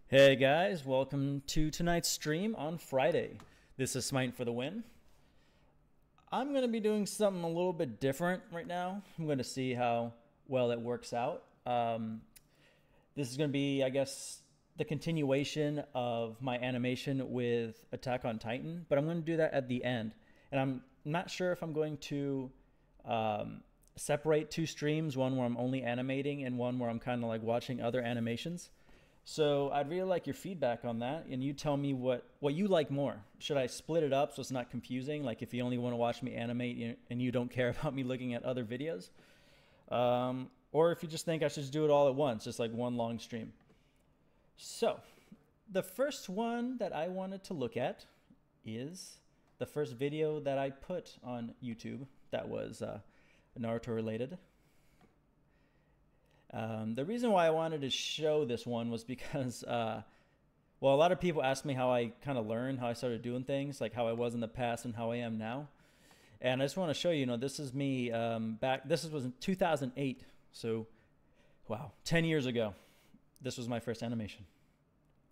Hey guys, welcome to tonight's stream on Friday. This is Smite for the win. I'm going to be doing something a little bit different right now. I'm going to see how well it works out. This is going to be, I guess, the continuation of my animation with Attack on Titan, but I'm going to do that at the end. And I'm not sure if I'm going to separate two streams, one where I'm only animating and one where I'm kind of like watching other animations. So I'd really like your feedback on that, and you tell me what you like more. Should I split it up so it's not confusing? Like if you only want to watch me animate and you don't care about me looking at other videos? Or if you just think I should just do it all at once, just like one long stream. So the first one that I wanted to look at is the first video that I put on YouTube that was Naruto related. The reason why I wanted to show this one was because, well, a lot of people ask me how I kind of learned, how I started doing things, like how I was in the past and how I am now. And I just want to show you, this is me this was in 2008. So, wow, 10 years ago. This was my first animation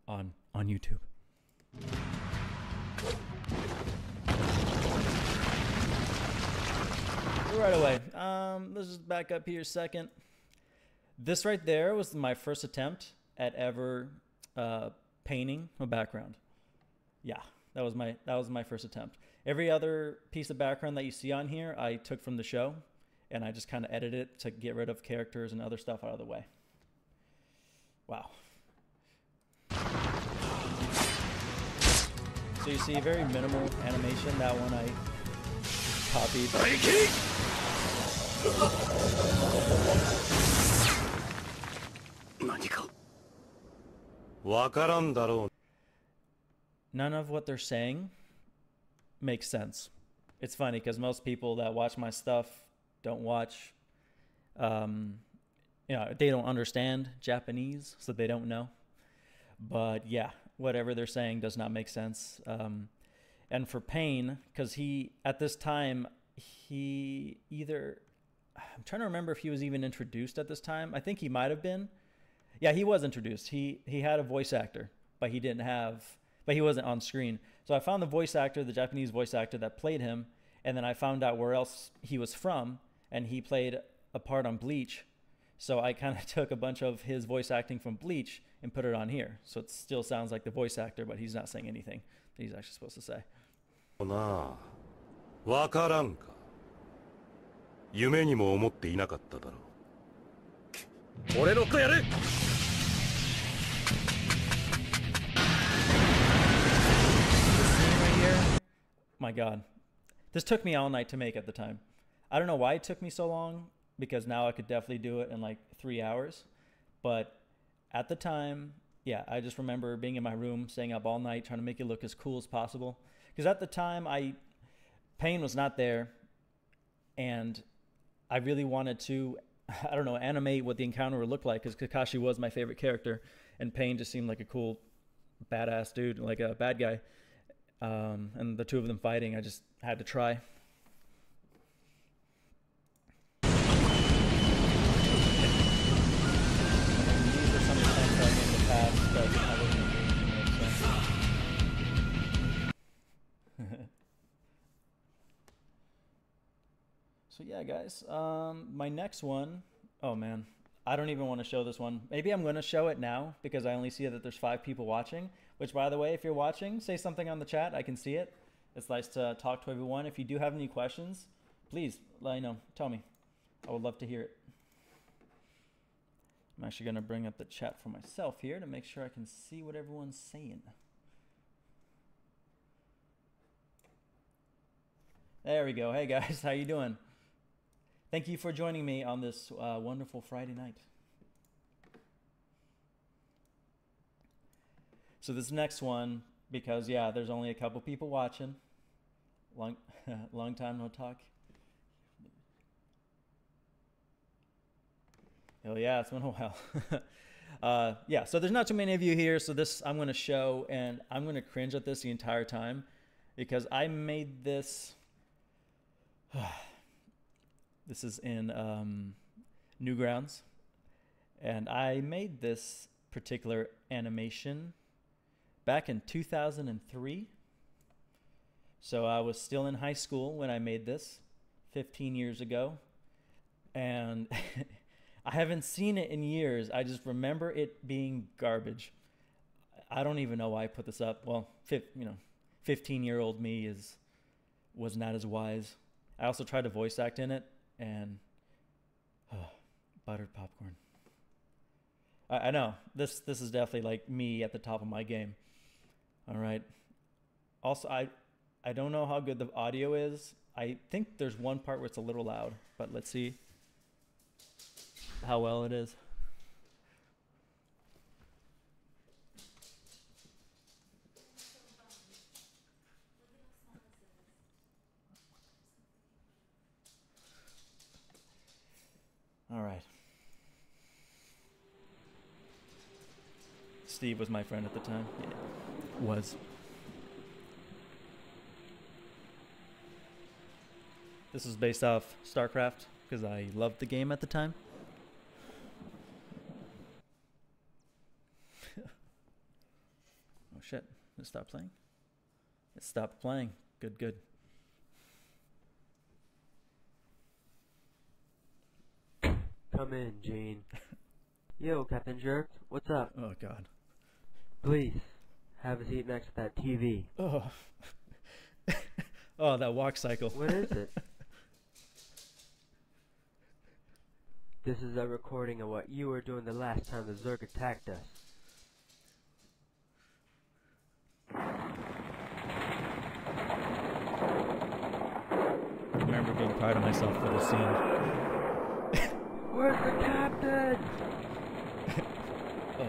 on YouTube. Right away, let's just back up here a second. This right there was my first attempt at ever painting a background. Yeah, that was my first attempt. Every other piece of background that you see on here, I took from the show, and I just kind of edited it to get rid of characters and other stuff out of the way. Wow. So you see, very minimal animation. That one I copied. None of what they're saying makes sense. It's funny because most people that watch my stuff don't watch, they don't understand Japanese, so they don't know. But yeah, whatever they're saying does not make sense. And for Pain, because at this time, I'm trying to remember if he was even introduced at this time. I think he might have been. Yeah, he was introduced. He had a voice actor, but he wasn't on screen. So I found the voice actor, the Japanese voice actor that played him, and then I found out where else he was from, and he played a part on Bleach. So I kind of took a bunch of his voice acting from Bleach and put it on here. So it still sounds like the voice actor, but he's not saying anything that he's actually supposed to say. My God, this took me all night to make at the time. I don't know why it took me so long, because now I could definitely do it in like 3 hours. But at the time, yeah, I just remember being in my room, staying up all night, trying to make it look as cool as possible. Because at the time, Pain was not there, and I really wanted to, animate what the encounter would look like, because Kakashi was my favorite character, and Pain just seemed like a cool, badass dude, like a bad guy. And the two of them fighting, I just had to try. These are some of the times I've made in the past that I wasn't able to make. So yeah, guys, my next one, oh man, I don't even want to show this one. Maybe I'm going to show it now because I only see that there's 5 people watching, which, by the way, if you're watching, say something on the chat. I can see it. It's nice to talk to everyone. If you do have any questions, please let me know. Tell me. I would love to hear it. I'm actually going to bring up the chat for myself here to make sure I can see what everyone's saying. There we go. Hey, guys. How you doing? Thank you for joining me on this wonderful Friday night. So this next one, because yeah, there's only a couple people watching. Long time no talk. Oh yeah, it's been a while. Yeah, so there's not too many of you here, so this I'm going to show, and I'm going to cringe at this the entire time because I made this. This is in Newgrounds, and I made this particular animation back in 2003. So I was still in high school when I made this 15 years ago. And I haven't seen it in years. I just remember it being garbage. I don't even know why I put this up. Well, 15-year-old me was not as wise. I also tried to voice act in it, and buttered popcorn. I know this is definitely like me at the top of my game. All right. Also, I don't know how good the audio is. I think there's one part where it's a little loud, but let's see how well it is. All right. Steve was my friend at the time. Yeah. Was. This is based off StarCraft because I loved the game at the time. Oh shit, it stopped playing? It stopped playing. Good, good. Come in, Gene. Yo, Captain Jerk, what's up? Oh god. Please, have a seat next to that TV. Oh. Oh, that walk cycle. What is it? This is a recording of what you were doing the last time the Zerg attacked us. I remember being proud of myself for this scene. Where's the captain? Oh.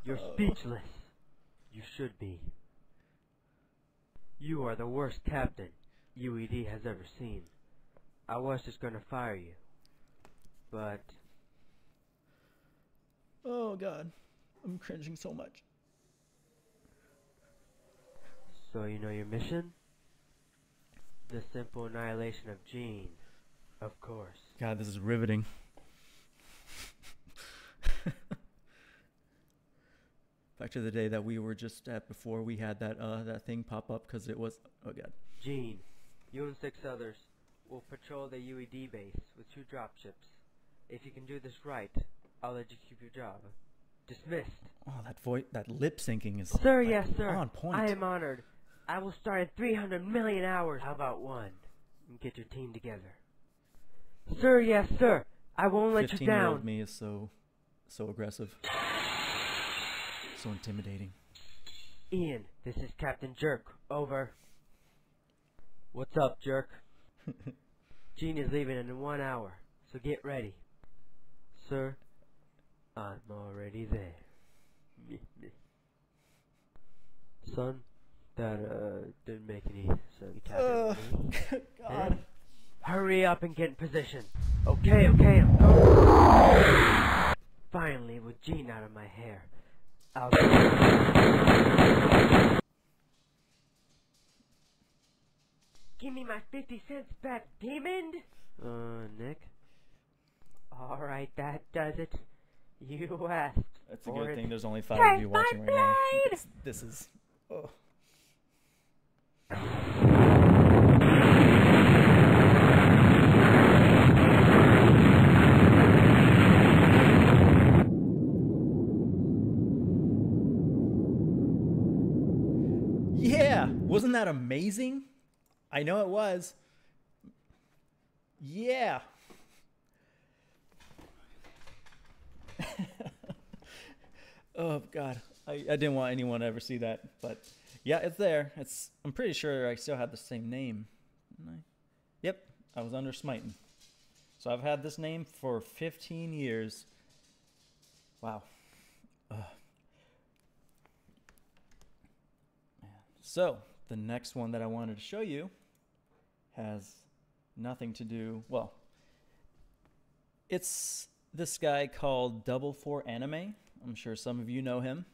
You're speechless. You should be. You are the worst captain UED has ever seen. I was just gonna fire you, but... Oh god, I'm cringing so much. So you know your mission? The simple annihilation of Gene, of course. God, this is riveting. Back to the day that we were just at before we had that thing pop up because it was... Oh god. Gene, you and 6 others will patrol the UED base with 2 dropships. If you can do this right, I'll let you keep your job. Dismissed. Oh, that lip syncing is Sir, like, yes, sir. on point. I am honored. I will start at 300 million hours. How about 1? And get your team together. Sir, yes, sir. I won't let you down. 15-year-old me is so aggressive. So intimidating. Ian, this is Captain Jerk. Over. What's up, Jerk? Gene is leaving in 1 hour, so get ready. Sir, I'm already there. Son, that didn't make any sense. God. Hurry up and get in position. Okay, okay, I'm going. Finally, with Gene out of my hair. I'll give me my 50 cents back, demon! Nick? Alright, that does it. You asked. That's a good thing there's only 5 Take of you watching right now. This is... Oh. Yeah! Wasn't that amazing? I know it was. Yeah! Oh god, I didn't want anyone to ever see that, but yeah, it's there. I'm pretty sure I still had the same name. Yep, I was under Smiting. So I've had this name for 15 years. Wow. So the next one that I wanted to show you has nothing to do, well, it's this guy called Double 4 Anime. I'm sure some of you know him.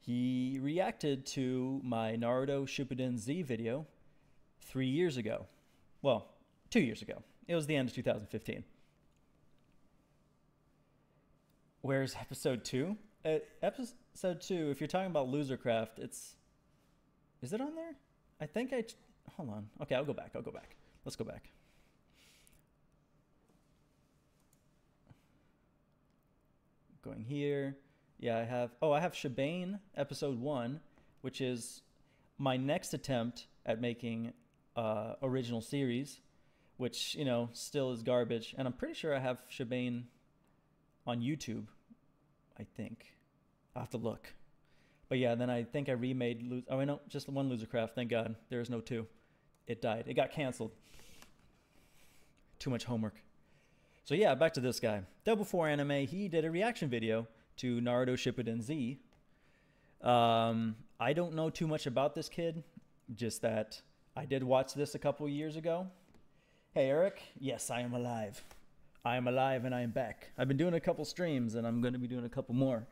He reacted to my Naruto Shippuden Z video 3 years ago. Well, 2 years ago. It was the end of 2015. Where's episode 2? Episode 2, if you're talking about Losercraft, is it on there? I think hold on. Okay, I'll go back. Let's go back. Going here. Yeah, I have Shebane, episode 1, which is my next attempt at making original series, which, you know, still is garbage. And I'm pretty sure I have Shebane on YouTube, I think. I'll have to look. But yeah, then I think I remade just one Losercraft. Thank God. There's no 2. It died. It got canceled. Too much homework. So yeah, back to this guy. Double 4 Anime, he did a reaction video to Naruto Shippuden Z. I don't know too much about this kid, just that I did watch this a couple years ago. Hey Eric, yes, I am alive. I am alive and I am back. I've been doing a couple streams and I'm going to be doing a couple more.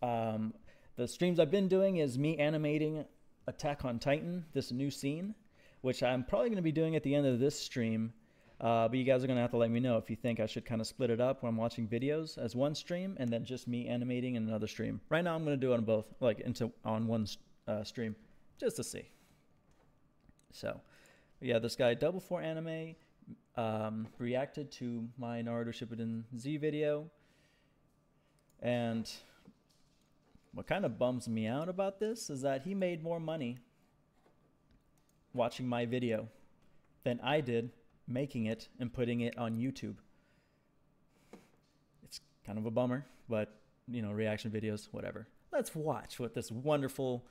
The streams I've been doing is me animating Attack on Titan, this new scene, which I'm probably going to be doing at the end of this stream. But you guys are going to have to let me know if you think I should kind of split it up when I'm watching videos as one stream and then just me animating in another stream. Right now I'm going to do it on both, like on one stream, just to see. So, yeah, this guy, Double 4 Anime, reacted to my Naruto Shippuden Z video. And what kind of bums me out about this is that he made more money watching my video than I did making it and putting it on YouTube. It's kind of a bummer, but, you know, reaction videos, whatever. Let's watch what this wonderful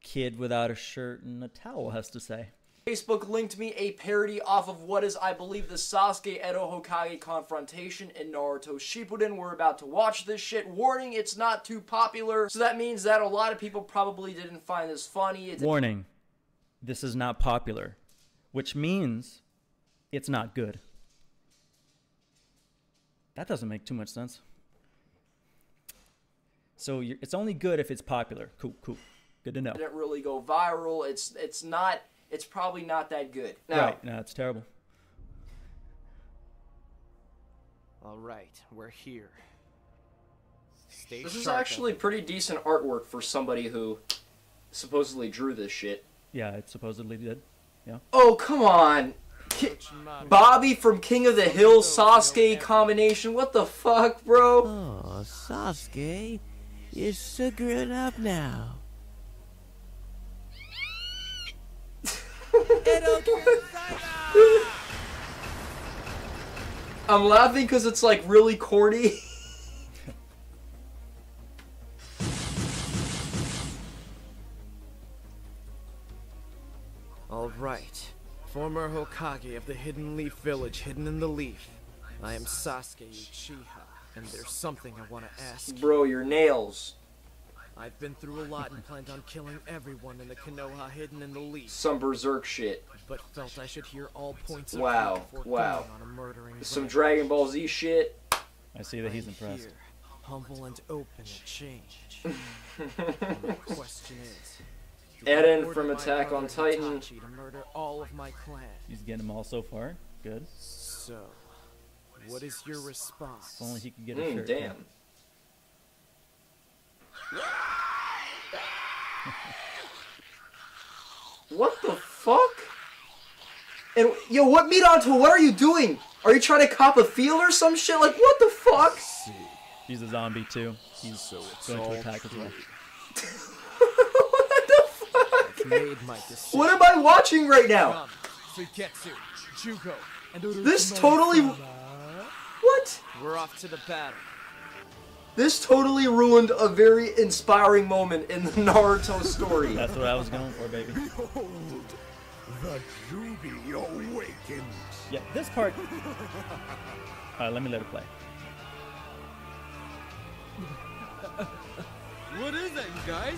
kid without a shirt and a towel has to say. Facebook linked me a parody off of what is, I believe, the Sasuke Edo Hokage confrontation in Naruto Shippuden. We're about to watch this shit. Warning, it's not too popular, so that means that a lot of people probably didn't find this funny. Warning, this is not popular, which means it's not good. That doesn't make too much sense. So it's only good if it's popular. Cool. Good to know. It didn't really go viral. It's probably not that good. Now, right, no, it's terrible. All right, we're here. Stay this is sharp, actually pretty decent artwork for somebody who supposedly drew this shit. Yeah, it supposedly did. Yeah. Oh, come on. Bobby from King of the Hill, Sasuke combination. What the fuck, bro? Oh, Sasuke, you're so grown up now. I'm laughing because it's like really corny. All right. Former Hokage of the Hidden Leaf Village, hidden in the leaf. I am Sasuke Uchiha, and there's something I want to ask. Bro, your nails. I've been through a lot and planned on killing everyone in the Konoha hidden in the leaf. Some berserk shit. But felt I should hear all points of wow, view before wow. going on a murdering Some rampage. Dragon Ball Z shit. I see that he's I am impressed. Here, humble and open to change. My question is, do I Eren order from my Attack on brother Titan. Itachi to murder all of my clan? He's getting them all so far. Good. So, what is your response? If only he could get a shirt. Damn. What the fuck? And yo, what meat onto? What are you doing? Are you trying to cop a feel or some shit? Like what the fuck? He's a zombie too. He's going to attack as well. What the fuck? Made my decision. What am I watching right now? Suiketsu, Jugo, and This totally. What? We're off to the battle. This totally ruined a very inspiring moment in the Naruto story. That's what I was going for, baby. Behold, the Jubi awakens. Yeah, this part. Alright, let me let it play. What is that, you guys?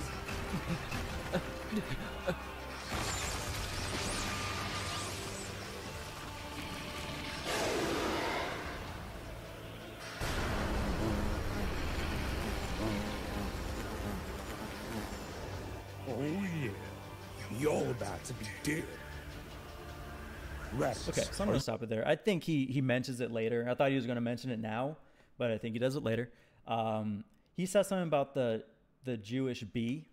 Oh yeah, you're about to be dead. Rest. Okay, so I'm gonna stop it there. I think he mentions it later. I thought he was gonna mention it now, but I think he does it later. He says something about the Jewish bee,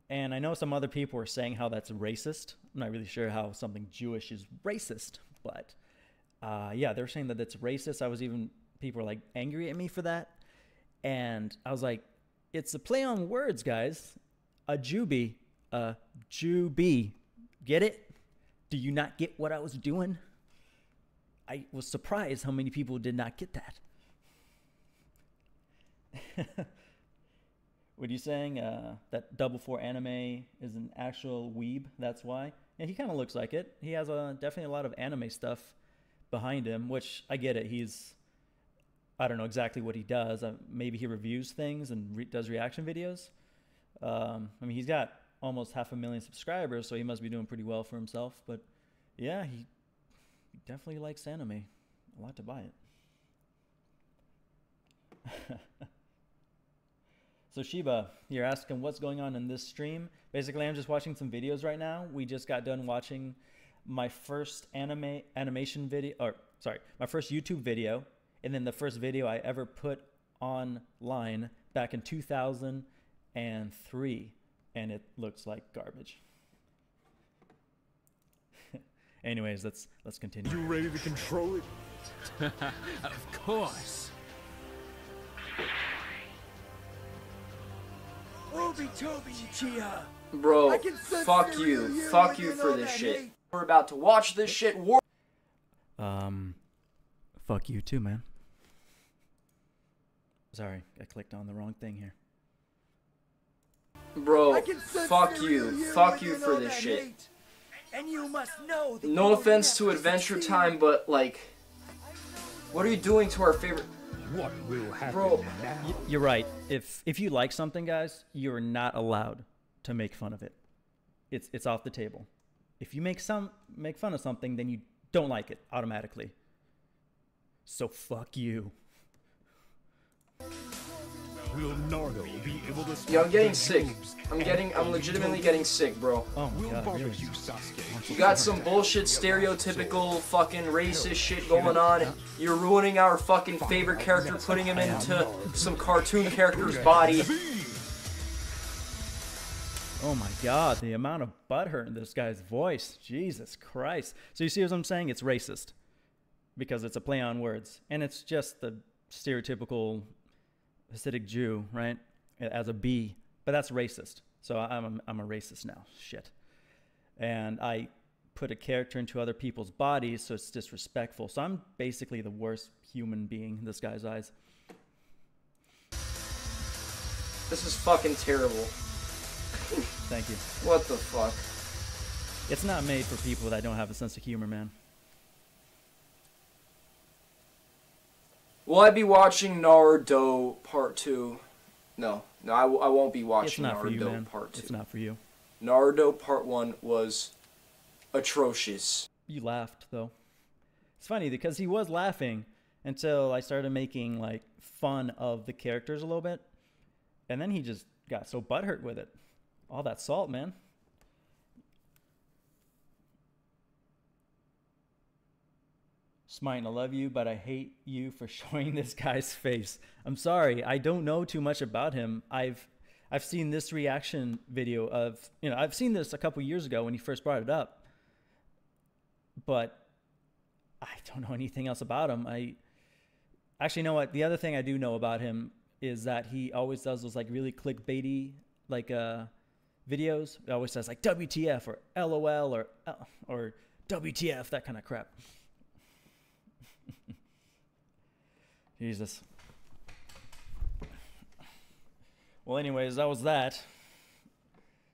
and I know some other people were saying how that's racist. I'm not really sure how something Jewish is racist, but yeah, they're saying that it's racist. People were like angry at me for that, and I was like, it's a play on words, guys. A Jew bee, get it? Do you not get what I was doing? I was surprised how many people did not get that. What are you saying? That Double 4 anime is an actual weeb, that's why? Yeah, he kind of looks like it. He has definitely a lot of anime stuff behind him, which I get it. I don't know exactly what he does. Maybe he reviews things and does reaction videos. I mean, he's got almost 500,000 subscribers, so he must be doing pretty well for himself. But yeah, he definitely likes anime. I'll have to buy it. So Shiba, you're asking what's going on in this stream. Basically, I'm just watching some videos right now. We just got done watching my first animation video, my first YouTube video, and then the first video I ever put online back in 2003. And it looks like garbage. Anyways, let's continue. You ready to control it? Of course. Obi-Tobi Uchiha! Bro, I can sense fuck the you. real Fuck you you and for all this that shit. hate. We're about to watch this shit. Fuck you too, man. Sorry, I clicked on the wrong thing here. Bro, I can sense fuck the you. real Fuck you and for all this that shit. hate. And you must know that No you offense to will Adventure succeed. Time, but like, what are you doing to our favorite? What will happen Bro, now? You're right. If you like something, guys, you're not allowed to make fun of it. It's off the table. If you make fun of something, then you don't like it automatically. So fuck you. Will Nardo be able to Yo, I'm spot getting the sick. Noobs I'm and legitimately Obi-Tobi? getting sick, bro. Oh my We'll god, really? barbecue Sasuke. You got some bullshit stereotypical fucking racist shit going on. You're ruining our fucking favorite character, putting him into some cartoon character's body. Oh my god, the amount of butthurt in this guy's voice. Jesus Christ. So you see what I'm saying? It's racist. Because it's a play on words. And it's just the stereotypical Hasidic Jew, right? As a bee. But that's racist. So I'm a racist now. Shit. And I put a character into other people's bodies, so it's disrespectful. So I'm basically the worst human being in this guy's eyes. This is fucking terrible. Thank you. What the fuck? It's not made for people that don't have a sense of humor, man. Will I be watching Naruto Part 2? No, I won't be It's watching not for you, Naruto man. Part 2. It's not for you. Naruto Part 1 was atrocious. You laughed, though. It's funny because he was laughing until I started making, like, fun of the characters a little bit. And then he just got so butthurt with it. All that salt, man. Smite, I love you, but I hate you for showing this guy's face. I'm sorry, I don't know too much about him. I've seen this reaction video of, I've seen this a couple years ago when he first brought it up. But I don't know anything else about him. Actually, you know what? The other thing I do know about him is that he always does those like really clickbaity like videos. He always says like WTF or LOL or WTF, that kind of crap. Jesus. Well, anyways, that was that.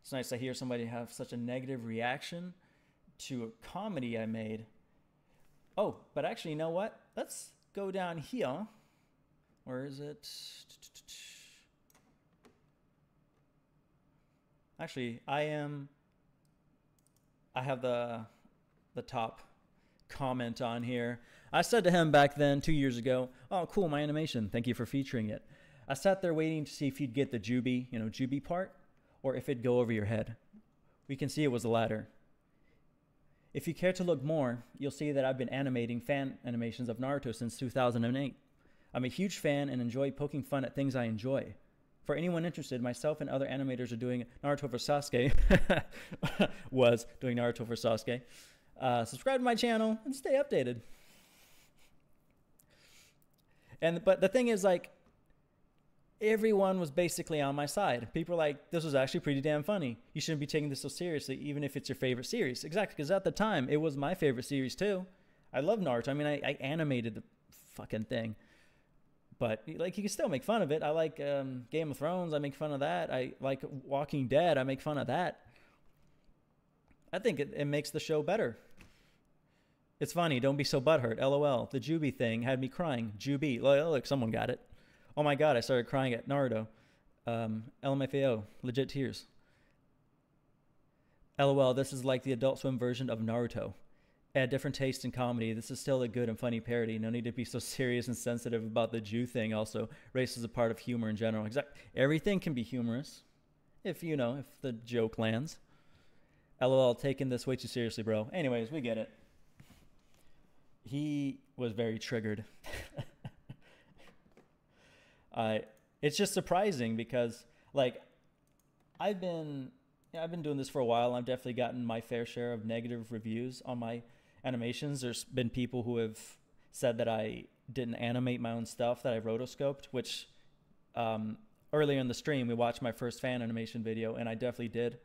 It's nice to hear somebody have such a negative reaction to a comedy I made. Oh, but actually, you know what? Let's go down here. Where is it? Actually, I have the top comment on here. I said to him back then, 2 years ago, "Oh, cool, my animation. Thank you for featuring it." I sat there waiting to see if he'd get the Juby part, or if it'd go over your head. We can see it was the latter. If you care to look more, you'll see that I've been animating fan animations of Naruto since 2008. I'm a huge fan and enjoy poking fun at things I enjoy. For anyone interested, myself and other animators are doing Naruto for Sasuke. Was doing Naruto for Sasuke. Subscribe to my channel and stay updated. But the thing is, like, everyone was basically on my side. People were like, this was actually pretty damn funny. You shouldn't be taking this so seriously, even if it's your favorite series. Exactly, because at the time, it was my favorite series too. I love Naruto. I mean, I animated the fucking thing. But, like, you can still make fun of it. I like Game of Thrones. I make fun of that. I like Walking Dead. I make fun of that. I think it makes the show better. It's funny. Don't be so butthurt. LOL. The Juby thing had me crying. Juby. Look, someone got it. Oh my god, I started crying at Naruto. LMFAO. Legit tears. LOL, this is like the Adult Swim version of Naruto. Add different taste in comedy. This is still a good and funny parody. No need to be so serious and sensitive about the Jew thing also. Race is a part of humor in general. Everything can be humorous. If, you know, if the joke lands. LOL, taking this way too seriously, bro. Anyways, we get it. He was very triggered. It's just surprising because, like, I've been doing this for a while. I've definitely gotten my fair share of negative reviews on my animations. There's been people who have said that I didn't animate my own stuff, that I rotoscoped, which earlier in the stream we watched my first fan animation video, and I definitely did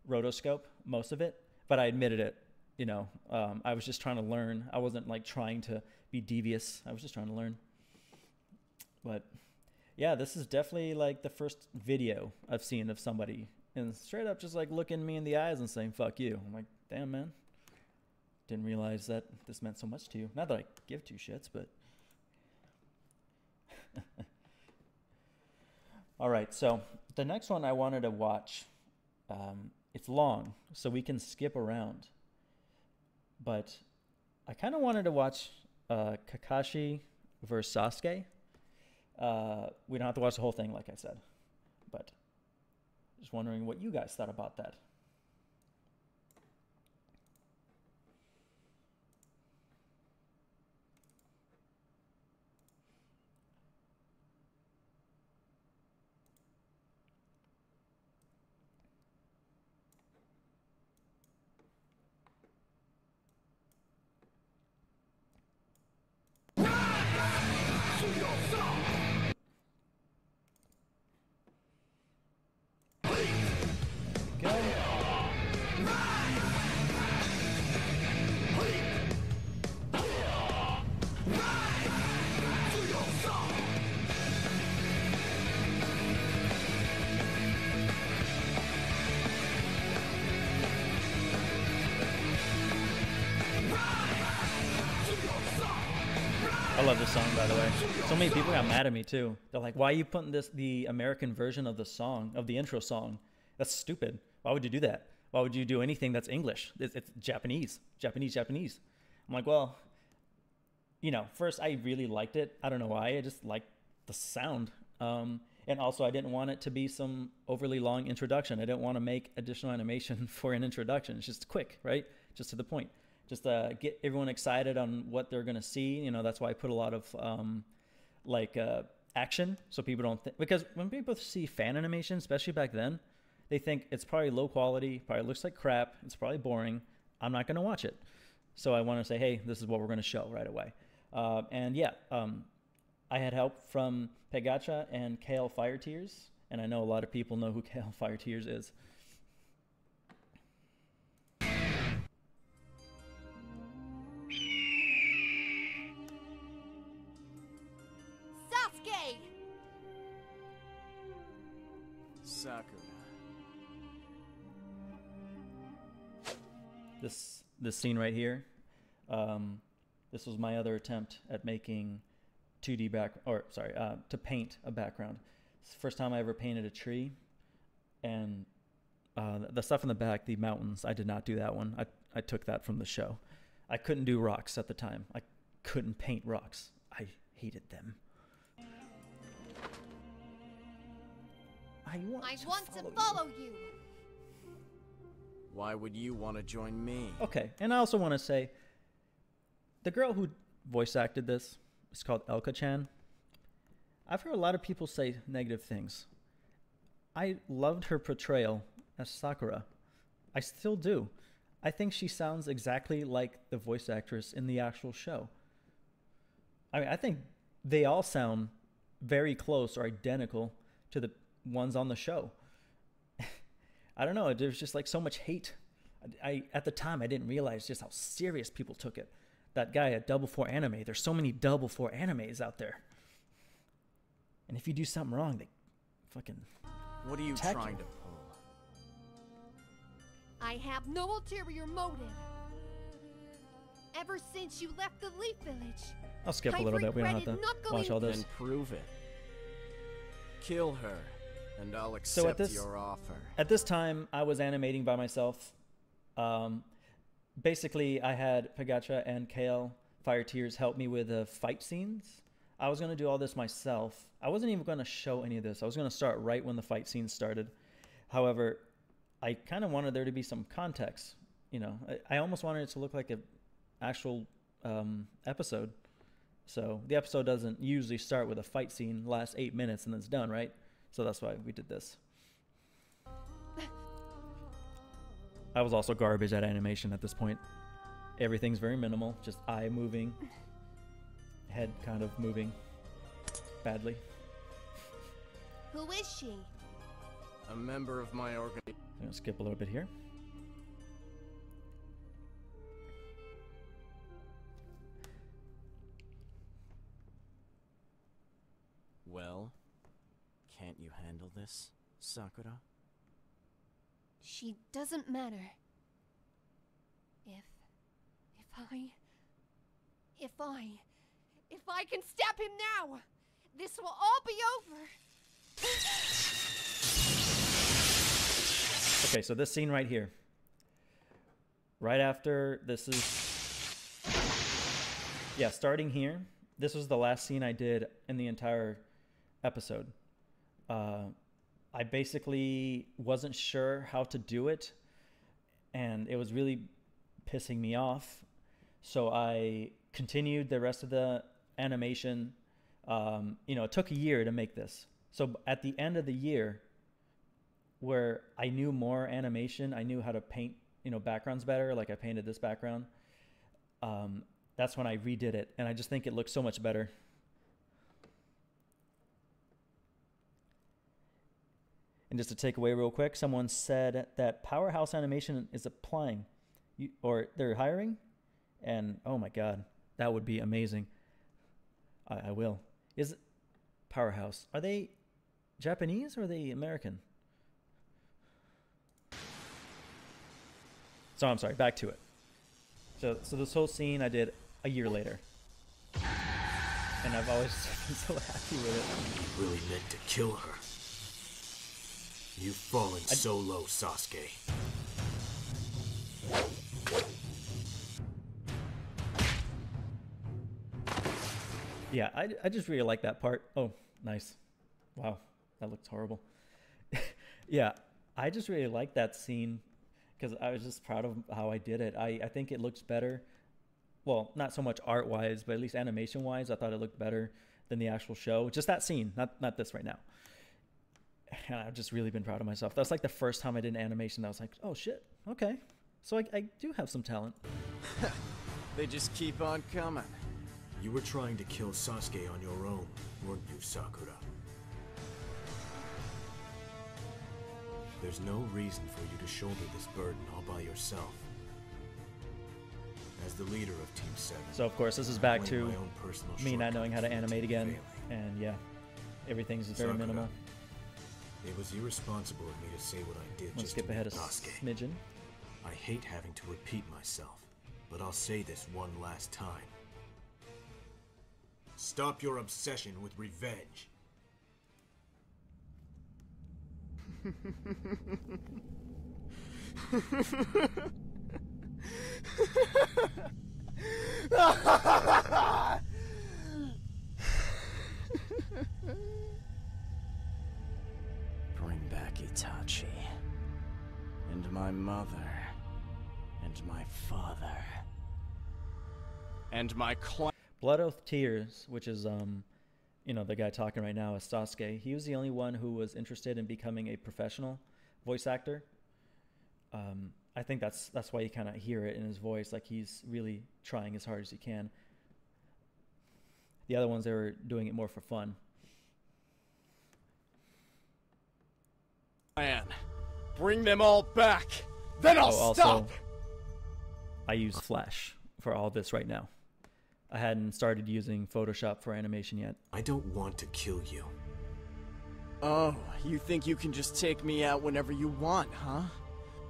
rotoscope most of it, but I admitted it. You know, I was just trying to learn. I wasn't like trying to be devious. I was just trying to learn. But yeah, this is definitely like the first video I've seen of somebody and straight up just like looking me in the eyes and saying, fuck you. I'm like, damn, man. Didn't realize that this meant so much to you. Not that I give two shits, but. All right, so the next one I wanted to watch, it's long, so we can skip around. But I kind of wanted to watch Kakashi versus Sasuke. We don't have to watch the whole thing, like I said. But just wondering what you guys thought about that. I love this song, by the way. So many people got mad at me too. They're like, "Why are you putting the American version of the song, of the intro song? That's stupid. Why would you do that? Why would you do anything that's English? It's Japanese. I'm like, well, you know, first I really liked it. I don't know why. I just liked the sound. And also I didn't want it to be some overly long introduction. I didn't want to make additional animation for an introduction. It's just quick, right? Just to the point. Just get everyone excited on what they're going to see. You know, that's why I put a lot of action, so people don't think, because when people see fan animation, especially back then, they think it's probably low quality, probably looks like crap, it's probably boring. I'm not going to watch it. So I want to say, hey, this is what we're going to show right away. I had help from Pegacha and Kale Fire Tears, and I know a lot of people know who Kale Fire Tears is. Sakura. This scene right here, this was my other attempt at making 2D to paint a background. It's the first time I ever painted a tree, and the stuff in the back, the mountains, I did not do that one. I took that from the show. I couldn't do rocks at the time. I couldn't paint rocks. I hated them. I want to follow you. Why would you want to join me? Okay, and I also want to say, the girl who voice acted this is called Elka-chan. I've heard a lot of people say negative things. I loved her portrayal as Sakura. I still do. I think she sounds exactly like the voice actress in the actual show. I mean, I think they all sound very close or identical to the ones on the show. I don't know, there's just like so much hate. At the time, I didn't realize just how serious people took it. That guy at Double 4 Anime, there's so many Double 4 animes out there. And if you do something wrong, they fucking... What are you attack trying you. to pull? I have no ulterior motive. Ever since you left the Leaf Village, I'll skip a I've little bit. We don't have to regretted not watch all going- this. Then prove it. Kill her, and I'll So accept your offer. At this time, I was animating by myself. Basically, I had Pagacha and Kale Fire Tears help me with the fight scenes. I was going to do all this myself. I wasn't even going to show any of this. I was going to start right when the fight scenes started. However, I kind of wanted there to be some context. You know, I almost wanted it to look like an actual episode. So the episode doesn't usually start with a fight scene, last 8 minutes, and then it's done, right? So that's why we did this. I was also garbage at animation at this point. Everything's very minimal, just eye moving, head kind of moving badly. Who is she? A member of my organization. I'm gonna skip a little bit here. Well, can't you handle this, Sakura? She doesn't matter. If I can stab him now, this will all be over. Okay, so this scene right here. Right after this is... Yeah, starting here. This was the last scene I did in the entire episode. I basically wasn't sure how to do it, and it was really pissing me off. So I continued the rest of the animation. It took a year to make this. So at the end of the year, where I knew more animation, I knew how to paint, backgrounds better. Like I painted this background. That's when I redid it, and I just think it looks so much better. And just to take away real quick, someone said that Powerhouse Animation is applying, or they're hiring, and oh my god, that would be amazing. I will. Is it Powerhouse? Are they Japanese or are they American? So I'm sorry, back to it. So this whole scene I did a year later. And I've always been so happy with it. You really meant to kill her. You've fallen so low, Sasuke. Yeah, I just really like that part. Oh, nice. Wow, that looks horrible. Yeah, I just really like that scene because I was just proud of how I did it. I think it looks better. Well, not so much art-wise, but at least animation-wise, I thought it looked better than the actual show. Just that scene, not this right now. And I've just really been proud of myself. That's like the first time I did an animation that I was like, oh shit, okay. So I do have some talent. They just keep on coming. You were trying to kill Sasuke on your own, weren't you, Sakura? There's no reason for you to shoulder this burden all by yourself. As the leader of Team 7. So of course this is back I to blame my own personal me not knowing how to shortcomings for animate the team again. failing. And yeah, everything's very Sakura, minimal. It was irresponsible of me to say what I did Let's just skip to ahead a meet Sasuke. smidgen. I hate having to repeat myself, but I'll say this one last time. Stop your obsession with revenge. Bring back Itachi. And my mother. And my clan. Blood Oath Tears, which is you know, the guy talking right now is Sasuke. He was the only one who was interested in becoming a professional voice actor. I think that's why you kind of hear it in his voice, like he's really trying as hard as he can. The other ones, they were doing it more for fun. Man, bring them all back. Then I'll also, stop. I use Flash for all this right now. I hadn't started using Photoshop for animation yet. I don't want to kill you. Oh, you think you can just take me out whenever you want, huh?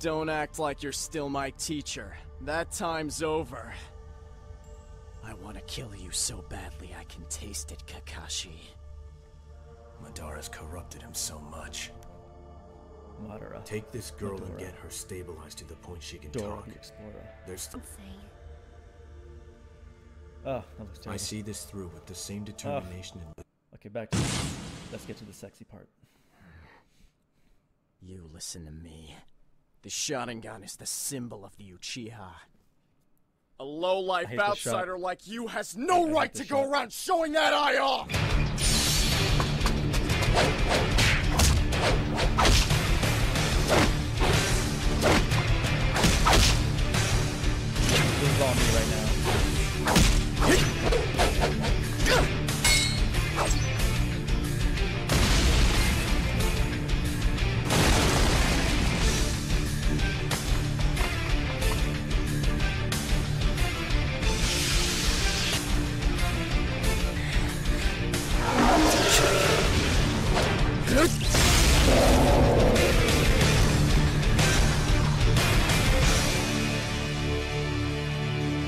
Don't act like you're still my teacher. That time's over. I want to kill you so badly I can taste it, Kakashi. Madara's corrupted him so much. Madara. Take this girl and Madara. get her stabilized to the point she can Dora talk. the Explorer. There's Oh, that looks terrible. I see this through with the same determination and Okay, back to let's get to the sexy part. You listen to me. The Sharingan is the symbol of the Uchiha. A low-life hate the outsider like you has no right to go shot. around showing that eye off! This is all me right now.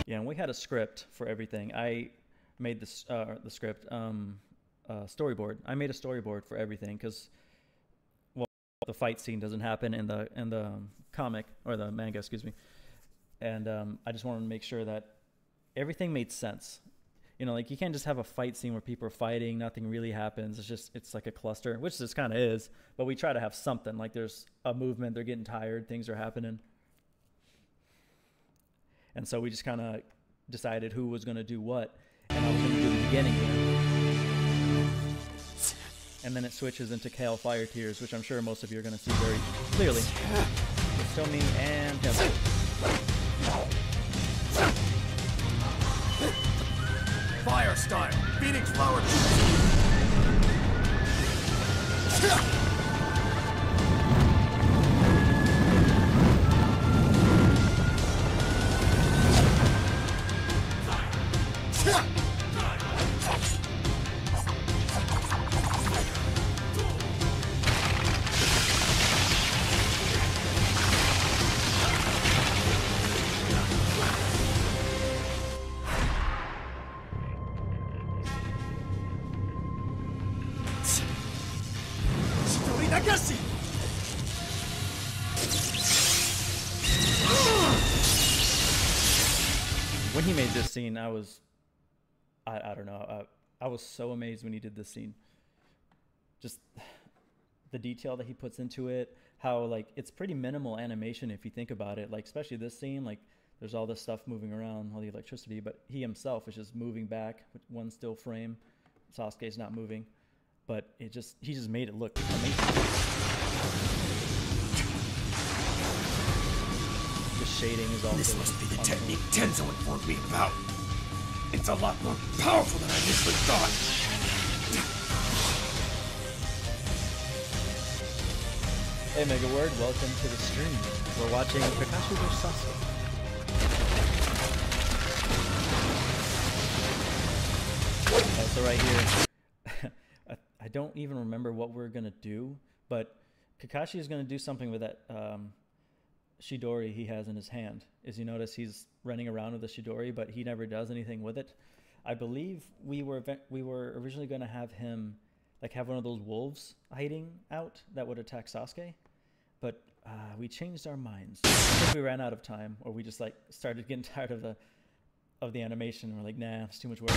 Yeah, and we had a script for everything. I made this the script storyboard. I made a storyboard for everything because, well, the fight scene doesn't happen in the comic or the manga, excuse me. And I just wanted to make sure that everything made sense. You know, like you can't just have a fight scene where people are fighting, nothing really happens. It's like a cluster, which this kind of is. But we try to have something like there's a movement, they're getting tired, things are happening. And so we just kind of decided who was going to do what. And I was going to do the beginning here. And then it switches into Kale Fire Tears, which I'm sure most of you are going to see very clearly. It's still me and him. fire style. Phoenix flower. When he made this scene, I don't know. I was so amazed when he did this scene. Just the detail that he puts into it, how like it's pretty minimal animation if you think about it. Like especially this scene, like there's all this stuff moving around, all the electricity, but he himself is just moving back with one still frame. Sasuke's not moving, but he just made it look amazing. The shading is also. This must be the technique Tenzo informed me about. It's a lot more powerful than I initially thought. Hey Mega Word, welcome to the stream. We're watching Kakashi vs Sasuke. So right here, I don't even remember what we're gonna do, but Kakashi is gonna do something with that Chidori he has in his hand. As you notice, he's running around with the Chidori, but he never does anything with it. I believe we were originally going to have him like have one of those wolves hiding out that would attack Sasuke, but we changed our minds. I think we ran out of time, or we just like started getting tired of the animation. We're like, nah, it's too much work.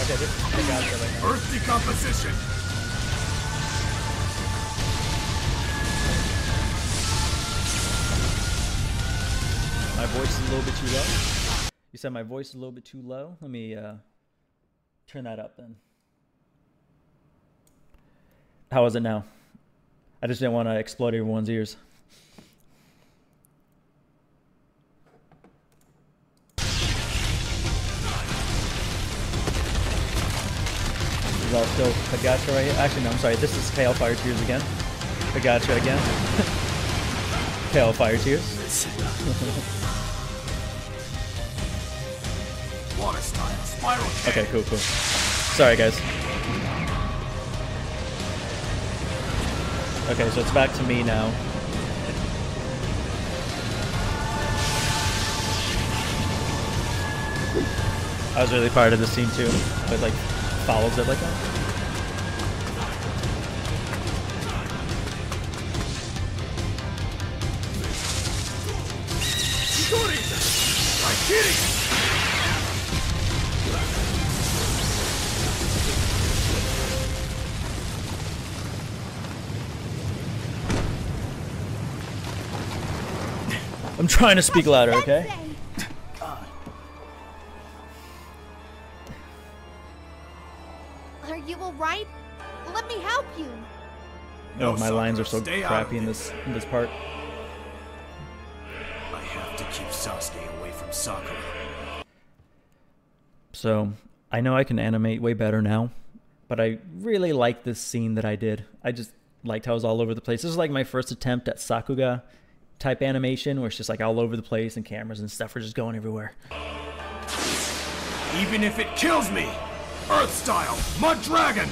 Okay, this is the guy right now. Earth decomposition. My voice is a little bit too low? You said my voice is a little bit too low? Let me turn that up then. How is it now? I just didn't want to explode everyone's ears. This is all still Pagacha right here. Actually, no, I'm sorry. This is Kale Fire Tears again. Pagacha again. Kale Fire Tears. Water style, spiral. Okay, cool. Sorry, guys. Okay, so it's back to me now. I was really part of this scene too. It like follows it like that. I'm trying to speak louder, okay? Are you alright? Let me help you. No, my lines are so Stay crappy in out this part. I have to keep Sasuke away from Sakura. So, I know I can animate way better now, but I really like this scene that I did. I just liked how it was all over the place. This is like my first attempt at Sakuga type animation where it's just like all over the place and cameras and stuff are just going everywhere. Even if it kills me! Earth style, Mud Dragon!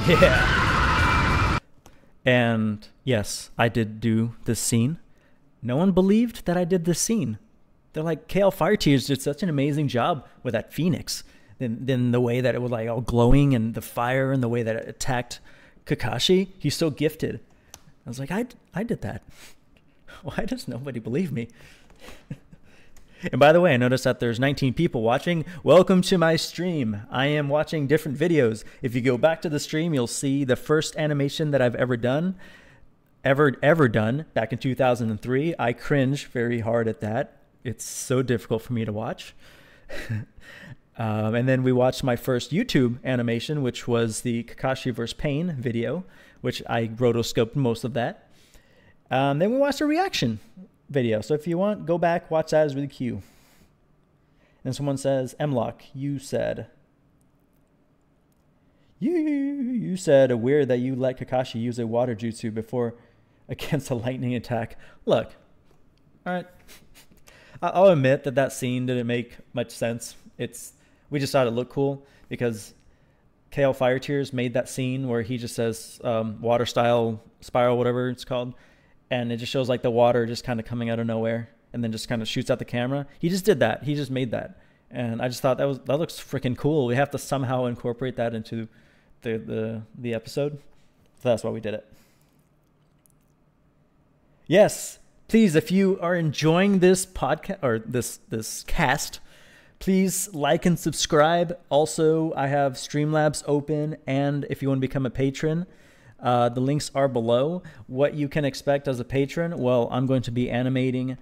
Yeah. And yes, I did do this scene. No one believed that I did this scene. They're like, Kale Fire Tears did such an amazing job with that phoenix. Then the way that it was like all glowing and the fire and the way that it attacked Kakashi, he's so gifted. I was like, I did that. Why does nobody believe me? And by the way, I noticed that there's 19 people watching. Welcome to my stream. I am watching different videos. If you go back to the stream, you'll see the first animation that I've ever done, ever done, back in 2003. I cringe very hard at that. It's so difficult for me to watch. And then we watched my first YouTube animation, which was the Kakashi vs. Pain video, which I rotoscoped most of that. Then we watched a reaction video. So if you want, go back, watch that as really cute. And someone says, Mlock, you said weird that you let Kakashi use a water jutsu before against a lightning attack. Look, all right, I'll admit that scene didn't make much sense. We just thought it looked cool because Kale Fire Tears made that scene where he just says water style spiral, whatever it's called. And it just shows like the water just kind of coming out of nowhere and then just kind of shoots at the camera. He just did that. He just made that. And I just thought that looks freaking cool. We have to somehow incorporate that into the episode. So that's why we did it. Yes, please, if you are enjoying this podcast or this cast, please like and subscribe. Also, I have Streamlabs open, and if you want to become a patron, the links are below. What you can expect as a patron, well, I'm going to be animating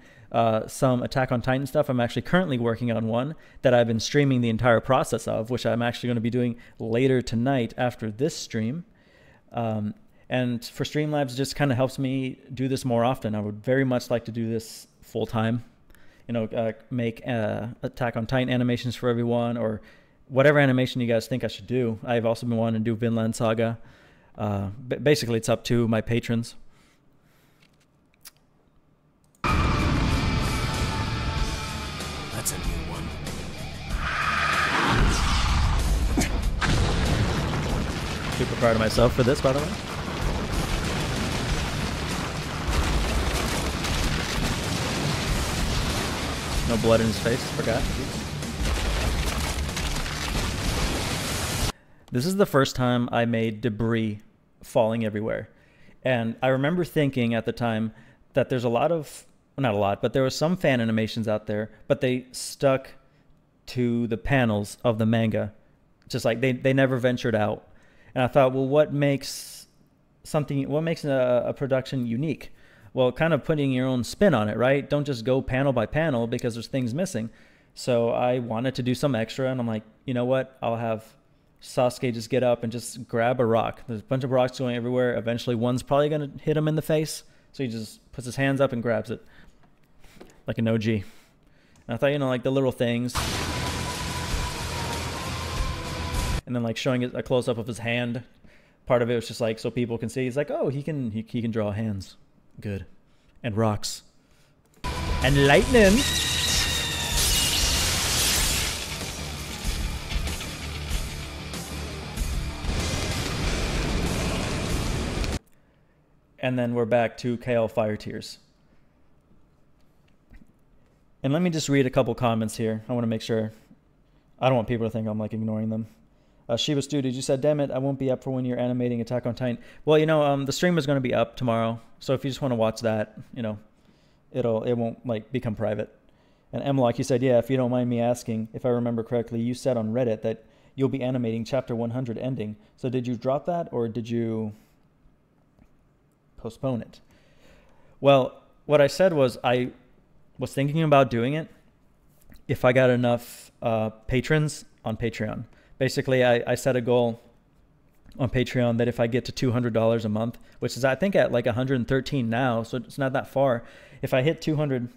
some Attack on Titan stuff. I'm actually currently working on one that I've been streaming the entire process of, which I'm actually going to be doing later tonight after this stream. And for Streamlabs, it just kind of helps me do this more often. I would very much like to do this full time. Make Attack on Titan animations for everyone, or whatever animation you guys think I should do. I've also been wanting to do Vinland Saga. Basically, it's up to my patrons. That's a new one. Super proud of myself for this, by the way. No blood in his face. Forgot. This is the first time I made debris falling everywhere. And I remember thinking at the time that there's a lot of, not a lot, but there was some fan animations out there, but they stuck to the panels of the manga. Just like they never ventured out. And I thought, well, what makes a production unique? Well, kind of putting your own spin on it, right? Don't just go panel by panel because there's things missing. So I wanted to do some extra, and I'm like, you know what? I'll have Sasuke just get up and just grab a rock. There's a bunch of rocks going everywhere. Eventually, one's probably going to hit him in the face. So he just puts his hands up and grabs it like an OG. And I thought, like the little things. And then like showing a close-up of his hand. Part of it was just like so people can see. He's like, oh, he can draw hands. Good. And rocks. And lightning. And then we're back to KL Fire Tears. And let me just read a couple comments here. I want to make sure. I don't want people to think I'm like ignoring them. Shiva Stu, did you said, damn it, I won't be up for when you're animating Attack on Titan. Well, the stream is going to be up tomorrow. So if you just want to watch that, it won't like become private. And Emlock, you said, yeah, if you don't mind me asking, if I remember correctly, you said on Reddit that you'll be animating chapter 100 ending. So did you drop that or did you postpone it? Well, what I said was I was thinking about doing it if I got enough patrons on Patreon. Basically, I set a goal on Patreon that if I get to $200 a month, which is I think at like 113 now, so it's not that far. If I hit 200,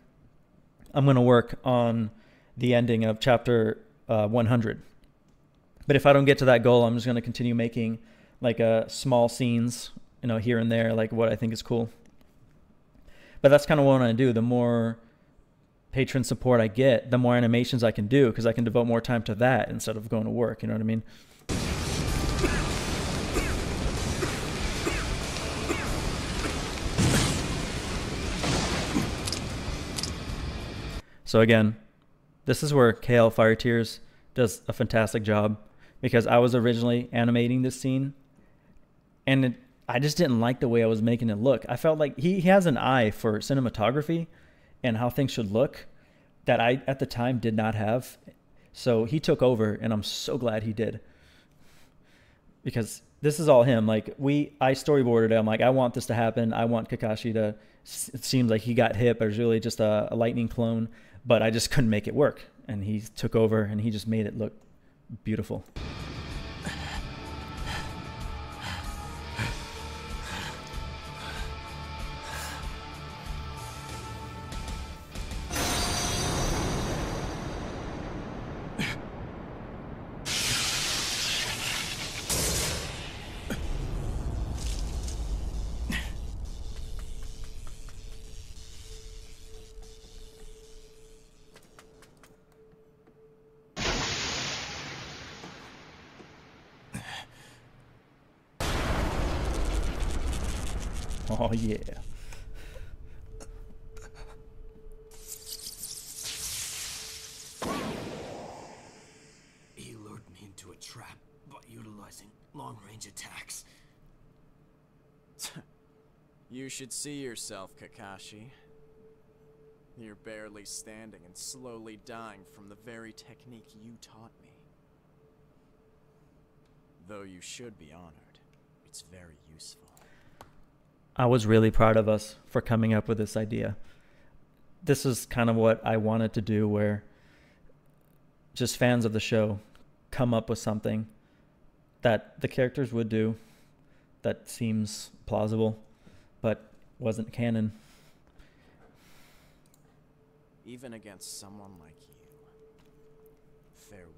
I'm going to work on the ending of chapter 100. But if I don't get to that goal, I'm just going to continue making like small scenes, here and there, like what I think is cool. But that's kind of what I want to do. The more patron support I get, the more animations I can do because I can devote more time to that instead of going to work. You know what I mean? So again, this is where KL Fire Tears does a fantastic job because I was originally animating this scene and I just didn't like the way I was making it look. I felt like he has an eye for cinematography and how things should look that I, at the time, did not have. So he took over, and I'm so glad he did. Because this is all him. Like, I storyboarded it. I'm like, I want this to happen. I want Kakashi to... It seems like he got hit, but it was really just a lightning clone. But I just couldn't make it work. And he took over, and he just made it look beautiful. Oh, yeah. He lured me into a trap by utilizing long-range attacks. You should see yourself, Kakashi. You're barely standing and slowly dying from the very technique you taught me. Though you should be honored. It's very useful. I was really proud of us for coming up with this idea. This is kind of what I wanted to do, where just fans of the show come up with something that the characters would do that seems plausible, but wasn't canon. Even against someone like you. Farewell.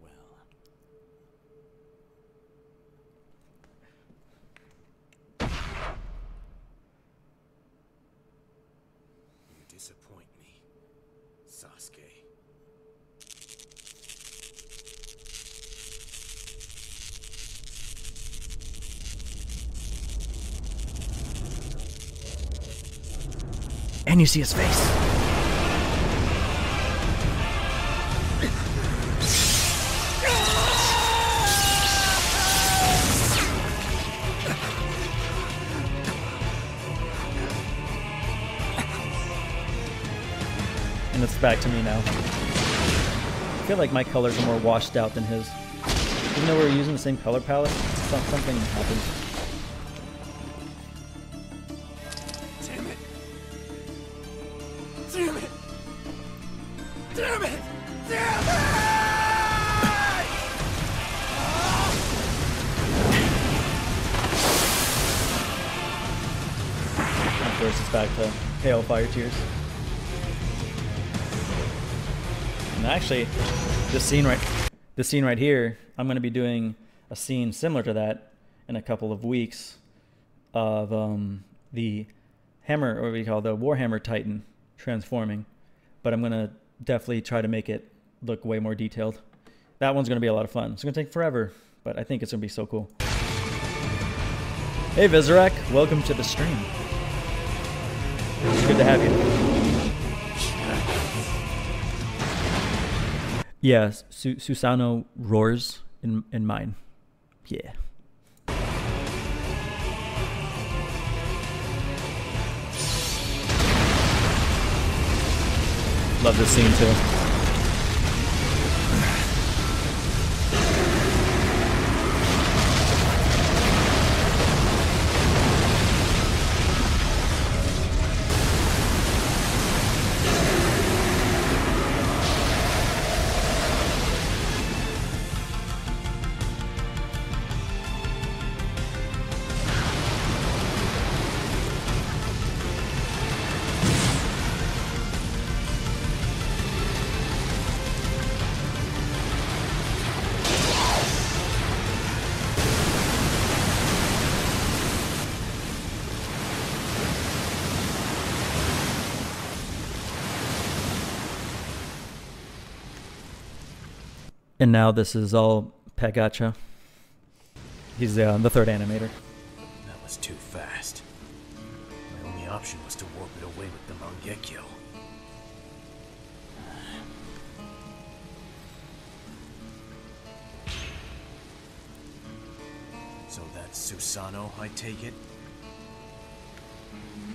Disappoint me, Sasuke. And you see his face. And it's back to me now. I feel like my colors are more washed out than his. Even though we're using the same color palette, something happened. Damn it! Damn it! Damn it! Damn it! Of course, it's back to Hail Fire Tears. And actually, this scene right here, I'm going to be doing a scene similar to that in a couple of weeks of the hammer, or what we call the Warhammer Titan transforming. But I'm going to definitely try to make it look way more detailed. That one's going to be a lot of fun. It's going to take forever, but I think it's going to be so cool. Hey Vizrak, welcome to the stream. It's good to have you. Yeah, Susano roars in mine. Yeah. Love this scene too. And now this is all Pagacha. He's the third animator. That was too fast. My only option was to warp it away with the Mangekyo. So that's Susano, I take it?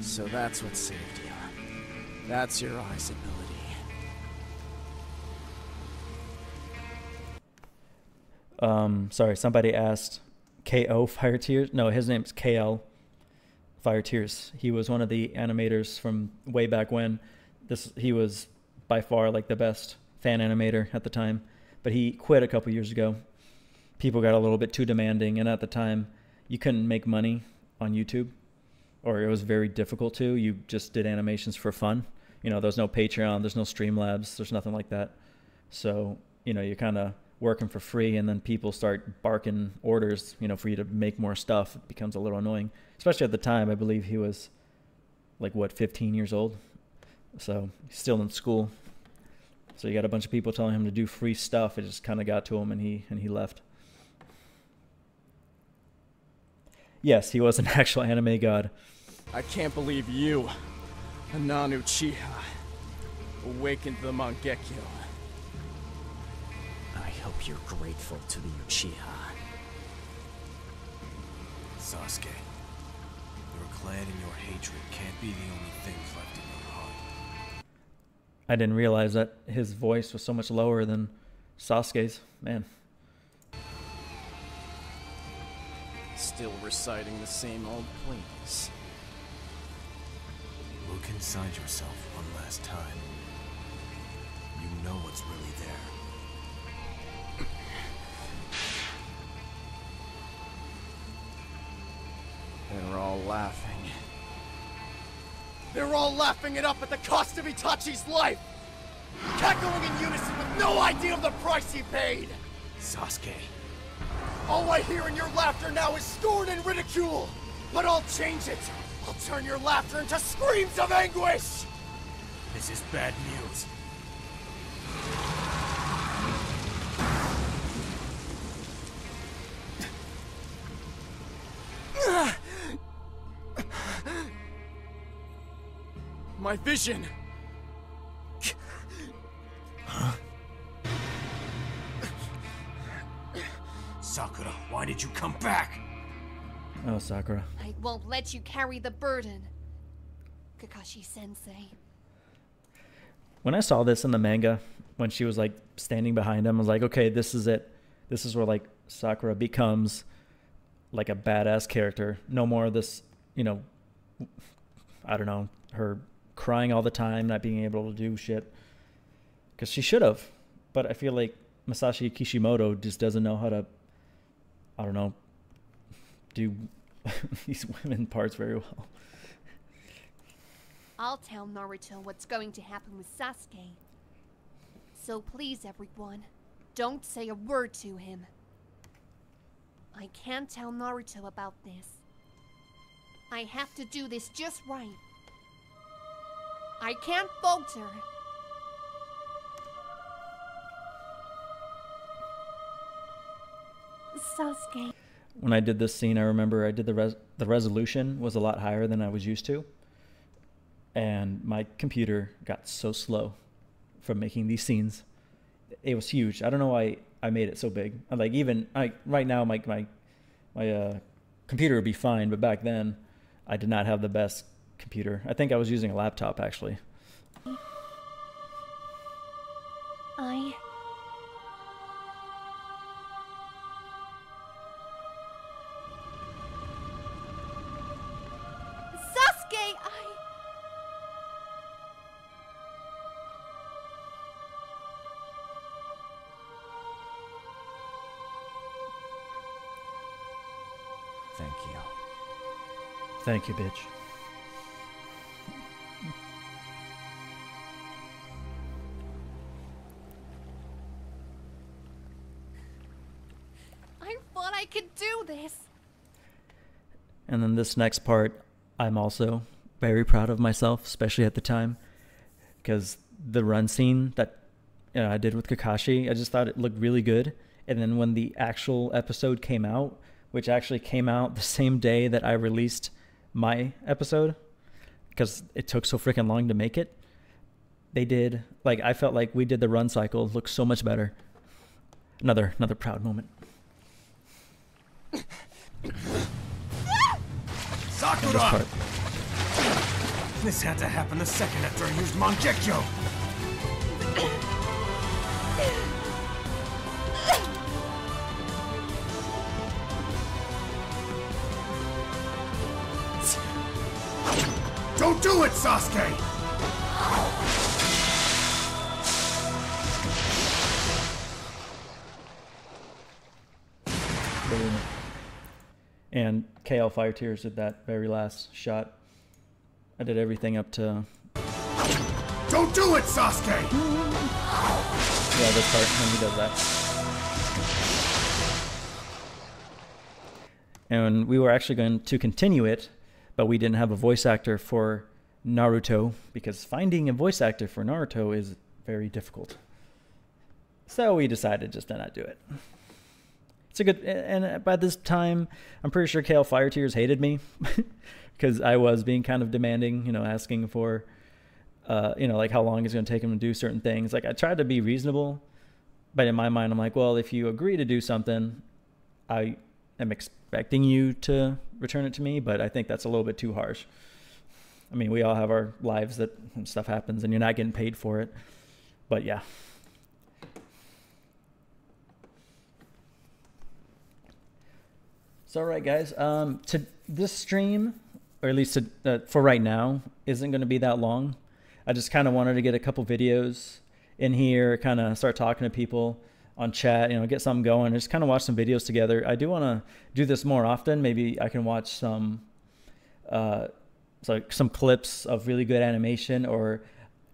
So that's what saved you. That's your eyes ability. Sorry, somebody asked KO Fire Tears. No, his name's KL Fire Tears. He was one of the animators from way back when. He was by far like the best fan animator at the time, but he quit a couple years ago. People got a little bit too demanding, and at the time, you couldn't make money on YouTube, or it was very difficult to. You just did animations for fun. You know, there's no Patreon, there's no Streamlabs, there's nothing like that. So, you know, you're kind of working for free, and then people start barking orders, you know, for you to make more stuff. It becomes a little annoying, especially at the time. I believe he was like, what, 15 years old? So he's still in school. So you got a bunch of people telling him to do free stuff. It just kind of got to him, and he left. Yes, he was an actual anime god. I can't believe you, Ananu Chiha, awakened the Mangekyo. I hope you're grateful to the Uchiha. Sasuke, your clan and your hatred can't be the only things left in your heart. I didn't realize that his voice was so much lower than Sasuke's. Man. Still reciting the same old plays. Look inside yourself one last time. You know what's really there. They're all laughing. They're all laughing it up at the cost of Itachi's life! Cackling in unison with no idea of the price he paid! Sasuke. All I hear in your laughter now is scorn and ridicule! But I'll change it! I'll turn your laughter into screams of anguish! This is bad news. My vision! Sakura, why did you come back? Oh, Sakura. I won't let you carry the burden, Kakashi-sensei. when I saw this in the manga, when she was like standing behind him, I was like, okay, this is it. This is where like Sakura becomes like a badass character. No more of this, you know, I don't know, her crying all the time, not being able to do shit. Because she should have. But I feel like Masashi Kishimoto just doesn't know how to, I don't know, do these women parts very well. I'll tell Naruto what's going to happen with Sasuke. So please, everyone, don't say a word to him. I can't tell Naruto about this. I have to do this just right. I can't falter. Sasuke. When I did this scene, I remember I did the resolution was a lot higher than I was used to. And my computer got so slow from making these scenes. It was huge. I don't know why I made it so big. Like even right now, my computer would be fine, but back then, I did not have the best computer. I think I was using a laptop actually. Thank you. Thank you, bitch. I thought I could do this. And then this next part, I'm also very proud of myself, especially at the time, because the run scene that I did with Kakashi, I just thought it looked really good. And then when the actual episode came out, which actually came out the same day that I released my episode, because it took so freaking long to make it, they did, like, I felt like we did the run cycle look so much better. Another proud moment. Sakura! This had to happen the second after I used Mangekyo! Don't do it, Sasuke! Boom. And KL Fire Tears did that very last shot. I did everything up to... Don't do it, Sasuke! Yeah, this part, when he does that. And we were actually going to continue it, but we didn't have a voice actor for Naruto, because finding a voice actor for Naruto is very difficult. So we decided just to not do it. It's a good, and by this time, I'm pretty sure KL Fire Tears hated me, because I was being kind of demanding, asking for, like how long it's going to take him to do certain things. Like I tried to be reasonable, but in my mind, I'm like, well, if you agree to do something, I am expecting you to return it to me, but I think that's a little bit too harsh. I mean, we all have our lives that stuff happens and you're not getting paid for it. But yeah. So, all right, guys. To this stream, or at least for right now, isn't going to be that long. I just kind of wanted to get a couple videos in here, kind of start talking to people on chat, get something going, just kind of watch some videos together. I do want to do this more often. Maybe I can watch some clips of really good animation, or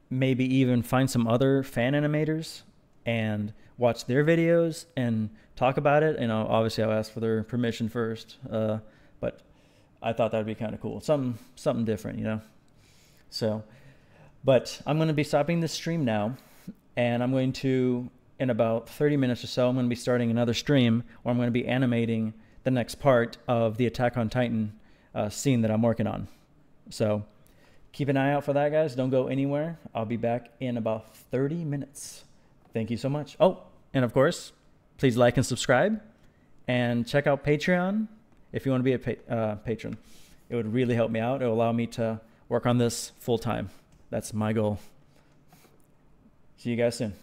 maybe even find some other fan animators and watch their videos and talk about it. Obviously I'll ask for their permission first, but I thought that would be kind of cool. Something different, So, but I'm going to be stopping this stream now, and I'm going to, in about 30 minutes or so, I'm going to be starting another stream where I'm going to be animating the next part of the Attack on Titan scene that I'm working on. So keep an eye out for that, guys. Don't go anywhere. I'll be back in about 30 minutes. Thank you so much. Oh, and of course, please like and subscribe, and check out Patreon if you want to be a patron. It would really help me out. It will allow me to work on this full time. That's my goal. See you guys soon.